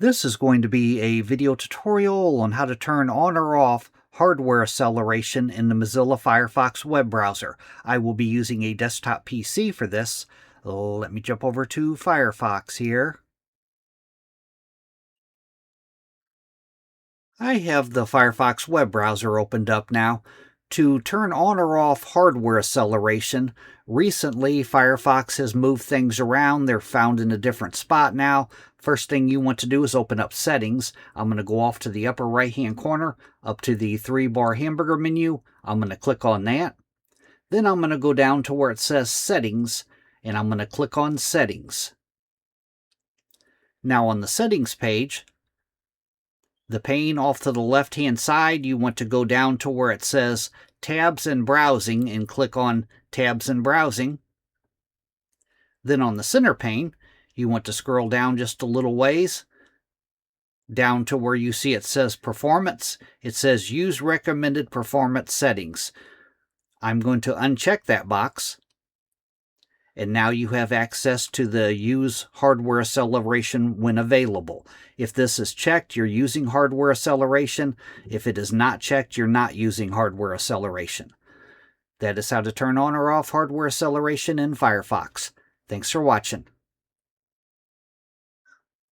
This is going to be a video tutorial on how to turn on or off hardware acceleration in the Mozilla Firefox web browser. I will be using a desktop PC for this. Let me jump over to Firefox here. I have the Firefox web browser opened up now. To turn on or off hardware acceleration, recently Firefox has moved things around. They're found in a different spot now. First thing you want to do is open up Settings. I'm going to go off to the upper right-hand corner, up to the 3-bar hamburger menu. I'm going to click on that. Then I'm going to go down to where it says Settings, and I'm going to click on Settings. Now on the Settings page, the pane off to the left-hand side, you want to go down to where it says Tabs and Browsing and click on Tabs and Browsing. Then on the center pane, you want to scroll down just a little ways, down to where you see it says Performance. It says Use Recommended Performance Settings. I'm going to uncheck that box. And now you have access to the Use Hardware Acceleration when available. If this is checked, you're using hardware acceleration. If it is not checked, you're not using hardware acceleration. That is how to turn on or off hardware acceleration in Firefox. Thanks for watching.